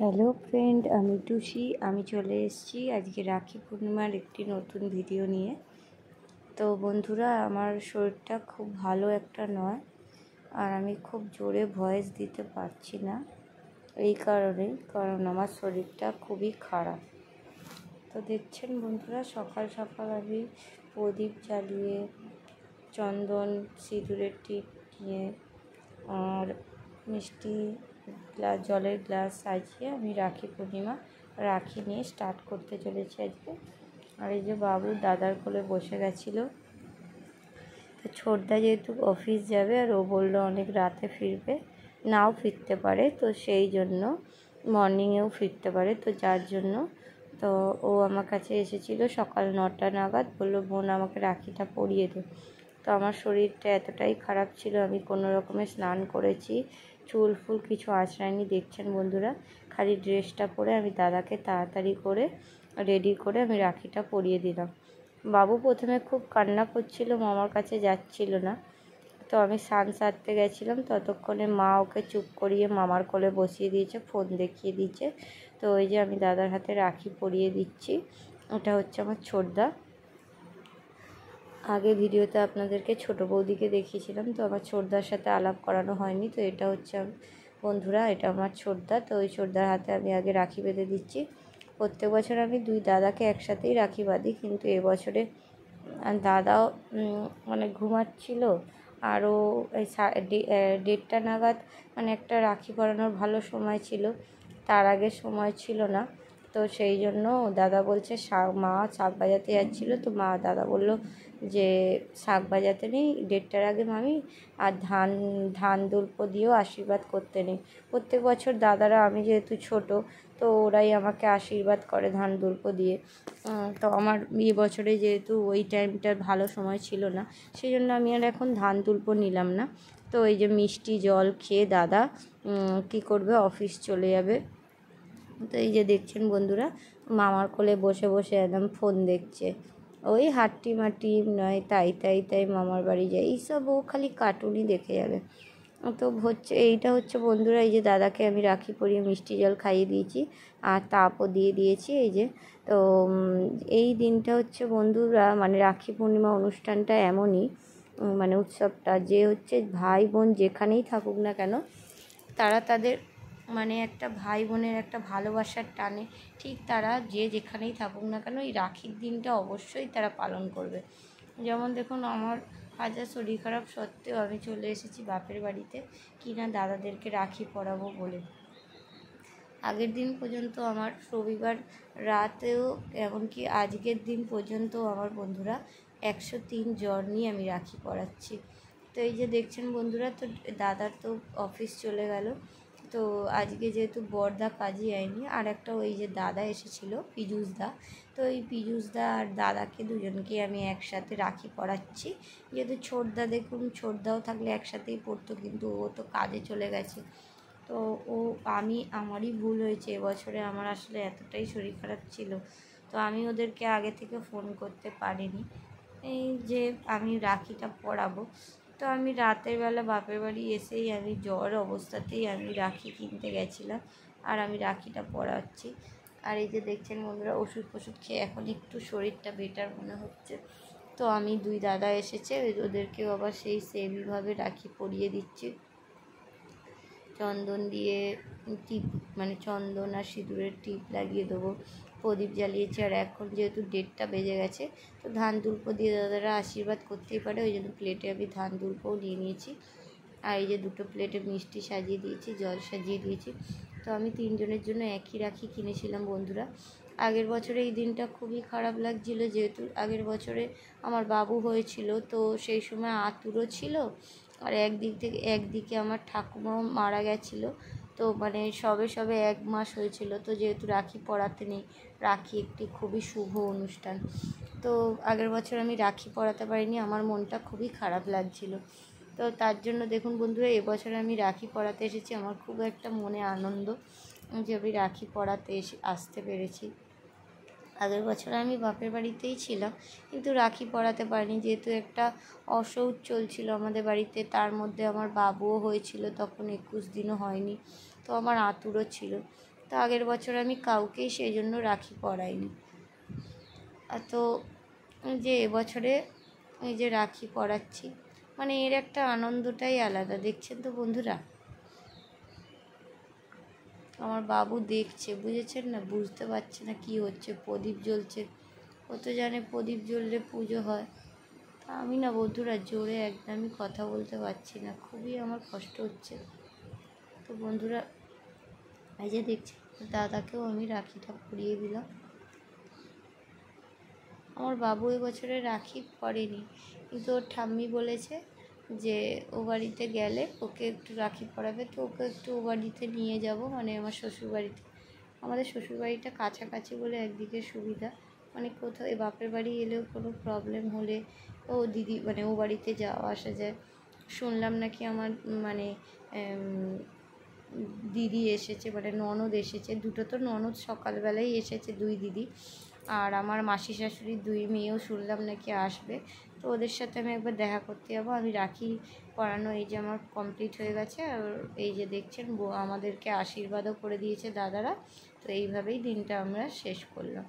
Hello friend, আমি টুসি। আমি চলে এসেছি আজকে রাখি পূর্ণিমার একটি নতুন ভিডিও নিয়ে। তো বন্ধুরা, আমার শরীরটা খুব ভালো একটা নয়, আর আমি খুব জোরে ভয়েস দিতে পারছি না এই কারণ আমার শরীরটা খুবই খারাপ। তো দেখছেন বন্ধুরা, সকাল সকাল আমি প্রদীপ জ্বালিয়ে চন্দন সিঁদুরের টিপ নিয়ে আর মিষ্টি জলের গ্লাস সাজিয়ে আমি রাখি পূর্ণিমা রাখি নিয়ে স্টার্ট করতে চলেছি আজকে। আর এই যে বাবু দাদার কোলে বসে গেছিলো। তো ছোটদা যেহেতু অফিস যাবে আর ও বললো অনেক রাতে ফিরবে, নাও ফিরতে পারে, তো সেই জন্য মর্নিংয়েও ফিরতে পারে, তো যার জন্য তো ও আমার কাছে এসেছিলো সকাল 9টা নাগাদ। বললো বোন আমাকে রাখিটা পরিয়ে দে। তো আমার শরীরটা এতটাই খারাপ ছিল, আমি কোনো রকমে স্নান করেছি, চুল ফুল কিছু আঁচড়ায়নি। দেখছেন বন্ধুরা, খালি ড্রেসটা পরে আমি দাদাকে তাড়াতাড়ি করে রেডি করে আমি রাখিটা পরিয়ে দিলাম। বাবু প্রথমে খুব কান্না করছিল, মামার কাছে যাচ্ছিল না। তো আমি স্নান সারতে গেছিলাম, ততক্ষণে মা ওকে চুপ করিয়ে মামার কোলে বসিয়ে দিয়েছে, ফোন দেখিয়ে দিয়েছে। তো ওই যে আমি দাদার হাতে রাখি পরিয়ে দিচ্ছি। ওটা হচ্ছে আমার ছোটদা। আগে ভিডিওতে আপনাদেরকে ছোটো বৌদিকে দেখিয়েছিলাম, তো আমার ছোটদার সাথে আলাপ করানো হয়নি। তো এটা হচ্ছে বন্ধুরা, এটা আমার ছোটদা। তো ওই ছোটদার হাতে আমি আগে রাখি বেঁধে দিচ্ছি। প্রত্যেক বছর আমি দুই দাদাকে একসাথেই রাখি বাঁধি, কিন্তু এবছরে দাদাও মানে ঘুমাচ্ছিল, আরও এই 1:30টা নাগাদ মানে একটা রাখি পরানোর ভালো সময় ছিল, তার আগে সময় ছিল না। তো সেই জন্য দাদা বলছে মা শাঁখ বাজাতে যাচ্ছিলো, তো দাদা বললো যে শাঁখ বাজাতে নেই 1:30টার আগে মামি, আর ধান দুল্প দিয়েও আশীর্বাদ করতে নেই। প্রত্যেক বছর দাদারা, আমি যেহেতু ছোট, তো ওরাই আমাকে আশীর্বাদ করে ধান দুল্প দিয়ে। তো আমার বছরে যেহেতু ওই টাইমটার ভালো সময় ছিল না, সেই জন্য আমি আর এখন ধান দুল্প নিলাম না। তো এই যে মিষ্টি জল খেয়ে দাদা কী করবে, অফিস চলে যাবে। তো এই যে দেখছেন বন্ধুরা, মামার কোলে বসে বসে একদম ফোন দেখছে। ওই হাট্টি মাটি নয় তাই মামার বাড়ি যায়, এইসব ও খালি কার্টুনই দেখে যাবে। তো এইটা হচ্ছে বন্ধুরা, এই যে দাদাকে আমি রাখি পরিয়ে মিষ্টি জল খাইয়ে দিয়েছি আর তাপও দিয়ে দিয়েছি। এই যে তো এই দিনটা হচ্ছে বন্ধুরা, মানে রাখি পূর্ণিমা অনুষ্ঠানটা এমনই, মানে উৎসবটা যে হচ্ছে ভাই বোন যেখানেই থাকুক না কেন, তারা তাদের মানে একটা ভাই বোনের একটা ভালোবাসার টানে ঠিক তারা যে যেখানেই থাকুক না কেন, এই রাখির দিনটা অবশ্যই তারা পালন করবে। যেমন দেখুন, আমার হাজার শরীর খারাপ সত্ত্বেও আমি চলে এসেছি বাপের বাড়িতে কিনা দাদাদেরকে রাখি পরাবো বলে। আগের দিন পর্যন্ত আমার রবিবার রাতেও, এমনকি আজকের দিন পর্যন্ত আমার বন্ধুরা 103 জ্বর নিয়ে আমি রাখি পরাচ্ছি। তো এই যে দেখছেন বন্ধুরা, তো দাদার তো অফিস চলে গেল। তো আজকে যেহেতু বড়দা কাজে যায়নি, আর একটা ওই যে দাদা এসেছিলো পীযূষদা, তো এই পীযূষদা আর দাদাকে দুজনকে আমি একসাথে রাখি পরাচ্ছি। যেহেতু ছোটদা, দেখুন ছোটদাও থাকলে একসাথেই পড়তো, কিন্তু ও তো কাজে চলে গেছে। তো আমারই ভুল হয়েছে, এবছরে আমার আসলে এতটাই শরীর খারাপ ছিল, তো আমি ওদেরকে আগে থেকে ফোন করতে পারিনি এই যে আমি রাখিটা পরাবো। তো আমি রাতের বেলা বাপের বাড়ি এসেই আমি জ্বর অবস্থাতেই আমি রাখি কিনতে গেছিলাম, আর আমি রাখিটা পরাচ্ছি। আর এই যে দেখছেন বন্ধুরা, ওষুধ খেয়ে এখন একটু শরীরটা বেটার মনে হচ্ছে। তো আমি দুই দাদা এসেছে, ওদেরকেও আবার সেই সেমভাবে রাখি পরিয়ে দিচ্ছি। চন্দন দিয়ে টিপ, মানে চন্দন আর সিঁদুরের টিপ লাগিয়ে দেবো। প্রদীপ জ্বালিয়েছি, আর এখন যেহেতু 1:30টা বেজে গেছে, তো ধান দুল্প দিয়ে দাদারা আশীর্বাদ করতেই পারে, ওই জন্য প্লেটে আমি ধান দুল্পও নিয়ে নিয়েছি। আর এই যে 2টো প্লেটে মিষ্টি সাজিয়ে দিয়েছি, জল সাজিয়ে দিয়েছি। তো আমি 3 জনের জন্য একই রাখি কিনেছিলাম বন্ধুরা। আগের বছরে এই দিনটা খুবই খারাপ লাগছিল, যেহেতু আগের বছরে আমার বাবু হয়েছিল, তো সেই সময় আতুরও ছিল, আর একদিকে আমার ঠাকুমাও মারা গেছিলো। তো মানে সবে 1 মাস হয়েছিল, তো যেহেতু রাখি পরাতে নেই, রাখি একটি খুবই শুভ অনুষ্ঠান, তো আগের বছর আমি রাখি পরাতে পারিনি, আমার মনটা খুবই খারাপ লাগছিল। তো তার জন্য দেখুন বন্ধুরা, এবছর আমি রাখি পরাতে এসেছি, আমার খুব একটা মনে আনন্দ যে আমি রাখি পরাতে আসতে পেরেছি। আগের বছর আমি বাপের বাড়িতেই ছিলাম, কিন্তু রাখি পরাতে পারিনি, যেহেতু একটা অসৌচ চলছিল আমাদের বাড়িতে, তার মধ্যে আমার বাবুও হয়েছিল, তখন 21 দিনও হয়নি, তো আমার আতুরও ছিল। তো আগের বছর আমি কাউকেই সেই জন্য রাখি পরাইনি। তো যে এবছরে এই যে রাখি পরাচ্ছি, মানে এর একটা আনন্দটাই আলাদা। দেখছেন তো বন্ধুরা, আমার বাবু দেখছে, বুঝেছেন না, বুঝতে পারছে না কি হচ্ছে। প্রদীপ জ্বলছে, ও তো জানে প্রদীপ জ্বললে পুজো হয়। তা আমি না বন্ধুরা জোরে একদমই কথা বলতে পারছি না, খুবই আমার কষ্ট হচ্ছে। তো বন্ধুরা এই যে দেখছি দাদাকেও আমি রাখিটা পরিয়ে দিলাম। আমার বাবু এবছরে রাখি পরেনি, কিন্তু ওর ঠাম্মি বলেছে যে ও বাড়িতে গেলে ওকে একটু রাখি পরাবে, তো ওকে একটু ও বাড়িতে নিয়ে যাব, মানে আমার শ্বশুরবাড়িতে। আমাদের শ্বশুরবাড়িটা কাছাকাছি বলে একদিকে সুবিধা, মানে কোথাও এই বাপের বাড়ি এলেও কোনো প্রবলেম হলে ও দিদি মানে ও বাড়িতে যাওয়া আসা যায়। শুনলাম নাকি আমার মানে দিদি এসেছে, মানে ননদ এসেছে, দুটো তো ননদ সকালবেলাই এসেছে, দুই দিদি, আর আমার মাসি শাশুড়ির দুই মেয়েও শুনলাম নাকি আসবে। তো ওদের সাথে আমি একবার দেখা করতে যাবো। আমি রাখি পরানো এই যে আমার কমপ্লিট হয়ে গেছে, আর এই যে দেখছেন আমাদেরকে আশীর্বাদও করে দিয়েছে দাদারা। তো এইভাবেই দিনটা আমরা শেষ করলাম।